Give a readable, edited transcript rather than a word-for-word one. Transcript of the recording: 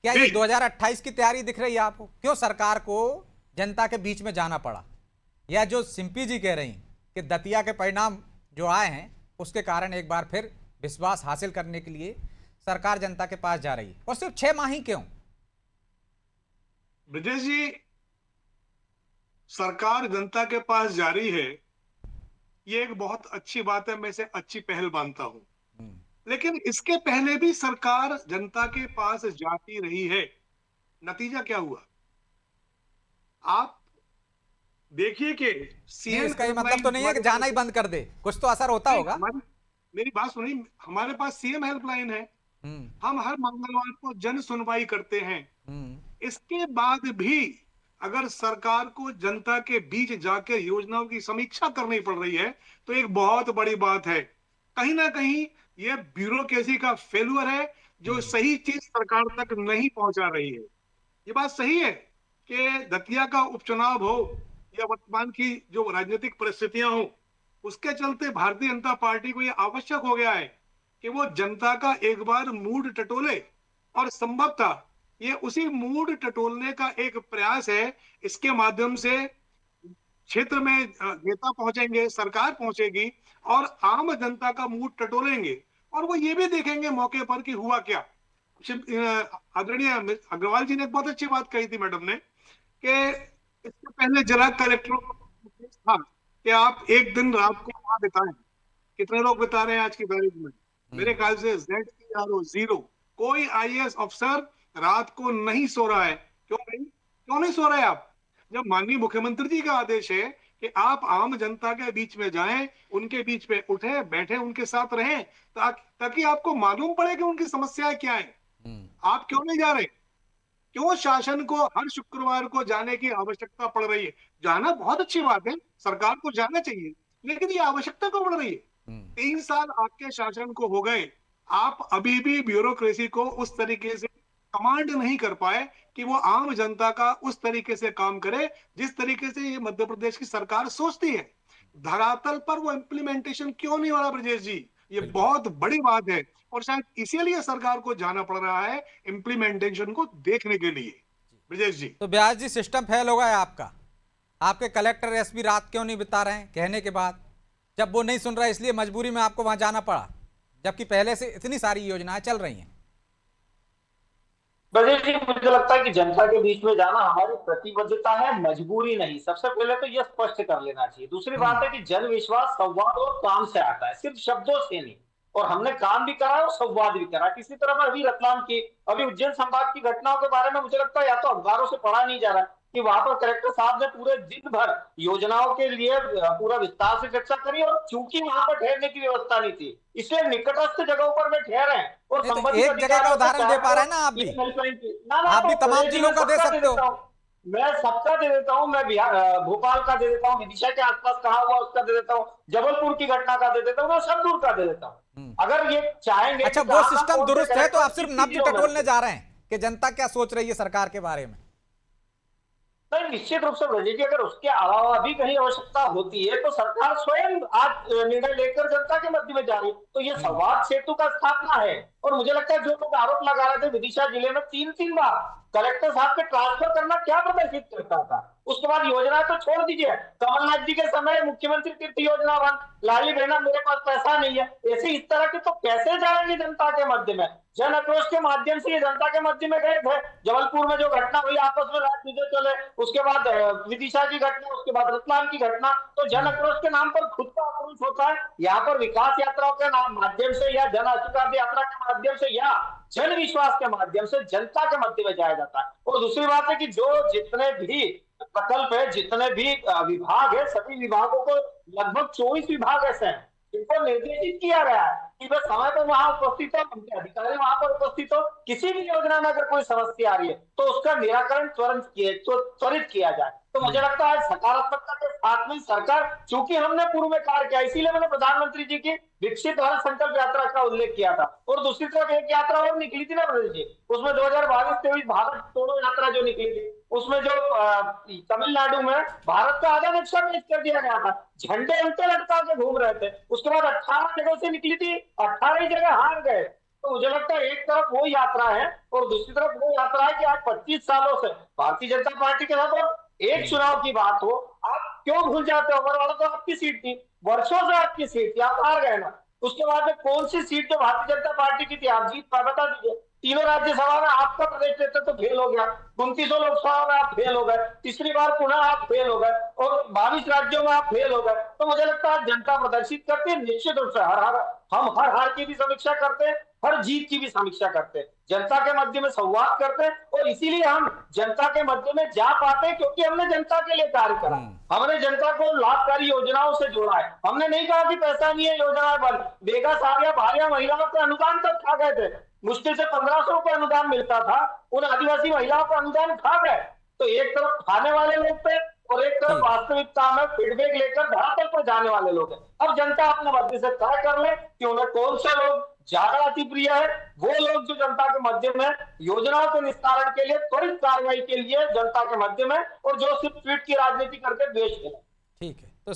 क्या ये 2028 की तैयारी दिख रही है आपको? क्यों सरकार को जनता के बीच में जाना पड़ा? या जो सिंपी जी कह रही कि दतिया के परिणाम जो आए हैं उसके कारण एक बार फिर विश्वास हासिल करने के लिए सरकार जनता के पास जा रही है, और सिर्फ 6 माह ही क्यों? ब्रजेश जी, सरकार जनता के पास जा रही है, ये एक बहुत अच्छी बात है, मैं इसे अच्छी पहल मानता हूं। लेकिन इसके पहले भी सरकार जनता के पास जाती रही है। नतीजा क्या हुआ? आप देखिए कि नहीं, सीएम इसका ये मतलब हेल्पलाइन तो नहीं है कि हमारे जाना पास ही बंद कर दे, कुछ तो असर होता नहीं, होगा। हमारी मेरी बात सुनिए, हमारे पास सीएम हेल्पलाइन है। हम्म। हम हर मंगलवार को जन सुनवाई करते हैं। हम्म। इसके बाद भी अगर सरकार को जनता के बीच जाकर योजनाओं की समीक्षा करनी पड़ रही है, तो एक बहुत बड़ी बात है। कहीं ना कहीं यह ब्यूरोक्रेसी का फेल्यूर है, जो हम्म। सही चीज सरकार तक नहीं पहुंचा रही है। ये बात सही है कि दतिया का उपचुनाव हो या वर्तमान की जो राजनीतिक परिस्थितियां हो, उसके चलते भारतीय जनता पार्टी को यह आवश्यक हो गया है कि वो जनता का एक बार मूड टटोले। और संभवतः ये उसी मूड टटोलने का एक प्रयास है। इसके माध्यम से क्षेत्र में नेता पहुंचेंगे, सरकार पहुंचेगी और आम जनता का मूड टटोलेंगे। और वो ये भी देखेंगे मौके पर कि हुआ क्या। आदरणीय अग्रवाल जी ने एक बहुत अच्छी बात कही थी, मैडम ने, कि इससे पहले जिला कलेक्टरों को निर्देश था कि आप एक दिन रात को वहां बिताएं। कितने लोग बिता रहे हैं आज की तारीख में? मेरे हम्म। ख्याल से ZERO, जीरो। कोई आईएएस अफसर रात को नहीं सो रहा है। क्यों नहीं सो रहे आप? जब माननीय मुख्यमंत्री जी का आदेश है कि आप आम जनता के बीच में जाएं, उनके बीच में उठे बैठे उनके साथ रहें, ताकि आपको मालूम पड़े कि उनकी समस्याएं क्या है। हम्म। आप क्यों नहीं जा रहे? क्यों शासन को हर शुक्रवार को जाने की आवश्यकता पड़ रही है? जाना बहुत अच्छी बात है, सरकार को जाना चाहिए, लेकिन ये आवश्यकता क्यों पड़ रही है? हम्म। 3 साल आपके शासन को हो गए, आप अभी भी ब्यूरोक्रेसी को उस तरीके से कमांड नहीं कर पाए कि वो आम जनता का उस तरीके से काम करे जिस तरीके से ये मध्य प्रदेश की सरकार सोचती है। धरातल पर वो इम्प्लीमेंटेशन क्यों नहीं हो रहा ब्रजेश जी? ये बिल्कुल। बहुत बड़ी बात है। और शायद इसीलिए सरकार को जाना पड़ रहा है इम्प्लीमेंटेशन को देखने के लिए। ब्रजेश जी, तो ब्यास जी, सिस्टम फेल हो गया है आपका। आपके कलेक्टर एसपी रात क्यों नहीं बिता रहे हैं कहने के बाद? जब वो नहीं सुन रहा है इसलिए मजबूरी में आपको वहां जाना पड़ा, जबकि पहले से इतनी सारी योजनाएं चल रही हैं। बजट जी, मुझे लगता है कि जनता के बीच में जाना हमारी प्रतिबद्धता है, मजबूरी नहीं। सबसे पहले तो यह स्पष्ट कर लेना चाहिए। दूसरी बात हम्म। है कि जन विश्वास संवाद और काम से आता है, सिर्फ शब्दों से नहीं। और हमने काम भी करा और संवाद भी करा। किसी तरह अभी रतलाम की, अभी उज्जैन संभाग की घटनाओं के बारे में मुझे लगता है या तो अखबारों से पढ़ा नहीं जा रहा कि वहां पर कलेक्टर साहब ने पूरे दिन भर योजनाओं के लिए पूरा विस्तार से चर्चा करी, और चूंकि वहां पर ठहरने की व्यवस्था नहीं थी, इसलिए निकटस्थ जगहों पर वे ठहरे हैं और नहीं, तो संबंधित एक जगह का अधिकारियों से उदाहरण दे पा रहे चाहे हैं ना आप भी? हेल्पलाइन की ना ना आप भी तो तमाम जी जिलों मैं का दे सबका दे सकते हो। देता हूँ। मैं सबका दे देता हूँ। मैं बिहार भोपाल का दे देता हूँ, विदिशा के आसपास कहा हुआ उसका दे देता हूँ, जबलपुर की घटना का दे देता हूँ, मैं सब दूर का दे देता हूँ। हम्म। अगर ये चाहेंगे अच्छा, कि वो कहाँ कहाँ सिस्टम कौन से दुरुस्त है तो कलेक्टर आप सिर्फ किस किस नब्ज जिलों में टटोलने रुके। जा रहे हैं कि जनता क्या सोच रही है सरकार के बारे में? नहीं, निश्चित रूप से ब्रजेश जी, अगर उसके अलावा भी कहीं आवश्यकता होती है तो सरकार स्वयं आज निर्णय लेकर जनता के मध्य में जा रही है। तो ये हम्म। संवाद सेतु का स्थापना है। और मुझे लगता है जो लोग आरोप लगा रहे थे विदिशा जिले में 3-3 बार कलेक्टर साहब के ट्रांसफर करना क्या प्रदर्शित करता था। उसके बाद योजना तो छोड़ दीजिए, कमलनाथ जी के समय मुख्यमंत्री तीर्थ योजना बंद, लाली बहना मेरे पास पैसा नहीं है, ऐसे इस तरह के तो कैसे जाएंगे जनता के मध्य में? जन आक्रोश के माध्यम से ये जनता के मध्य में गए थे। जबलपुर में जो घटना हुई, आपस में रात चीजें चले, उसके बाद विदिशा की घटना, उसके बाद रतलाम की घटना, तो जन हम्म। आक्रोश के नाम पर खुद का आक्रोश होता है। यहाँ पर विकास यात्राओं के नाम माध्यम से या जन आशीर्वाद यात्रा के माध्यम से या जन विश्वास के माध्यम से जनता के मध्य में जाया जाता है। और दूसरी बात है कि जो जितने भी प्रकल्प है, जितने भी विभाग है, सभी विभागों को, लगभग 24 विभाग ऐसे हैं जिनको निर्देशित किया गया है कि वह समय पर वहां उपस्थित हो, उनके अधिकारी वहां पर उपस्थित हो। किसी भी योजना में अगर कोई समस्या आ रही है तो उसका निराकरण त्वरित किया जाए। तो मुझे हम्म। लगता है सकारात्मकता के साथ में सरकार, चूंकि हमने पूर्व में कार्य किया, इसीलिए मैंने प्रधानमंत्री जी की विकसित भारत संकल्प यात्रा का उल्लेख किया था। और दूसरी तरफ एक यात्रा और निकली थी ना ब्रजेश जी, उसमें 2022-23 भारत जोड़ो यात्रा जो निकली थी, उसमें जो तमिलनाडु में भारत का आधा नक्शा पेश कर दिया गया था, झंडे उल्टे लटका के घूम रहे थे। उसके बाद 18 जगह से निकली थी, 18 जगह हार गए। तो मुझे लगता है एक तरफ वो यात्रा है और दूसरी तरफ वो यात्रा है कि आज 25 सालों से भारतीय जनता पार्टी के साथ और एक चुनाव की बात हो, आप क्यों भूल जाते हो? अमरवाड़ा तो आपकी सीट थी, वर्षों से आपकी सीट थी, आप हार गए ना। उसके बाद में कौन सी सीट जो भारतीय जनता पार्टी की थी आप जीत पाए, बता दीजिए। तीनों राज्यसभा में आपका प्रदेश नेतृत्व तो फेल हो गया, 29 लोकसभा में आप फेल हो गए, तीसरी बार पुनः आप फेल हो गए और 22 राज्यों में आप फेल हो गए। तो मुझे लगता है जनता प्रदर्शित करती है, निश्चित रूप से हम हर हार की भी समीक्षा करते हैं, हर जीत की भी समीक्षा करते हैं, जनता के मध्य में संवाद करते हैं और इसीलिए हम जनता के मध्य में जा पाते हैं क्योंकि हमने जनता के लिए कार्य करा, हमने जनता को लाभकारी योजनाओं से जोड़ा है। हमने नहीं कहा कि पैसा नहीं है, योजनाएं बंद, बेगा सारिया भारिया महिलाओं के अनुदान तक खा गए थे, मुश्किल से 1500 रुपए अनुदान मिलता था, उन आदिवासी महिलाओं का अनुदान खा गए। तो एक तरफ खाने वाले लोग थे और एक तरफ वास्तविकता में फीडबैक लेकर धरातल पर जाने वाले लोग हैं। अब जनता अपने मध्य से तय कर ले कि उन्हें कौन से लोग ज्यादा अति प्रिय है, वो लोग जो जनता के मध्य में योजनाओं के निस्तारण के लिए, त्वरित कार्रवाई के लिए जनता के मध्य में, और जो सिर्फ ट्वीट की राजनीति करके द्वेष है। ठीक है।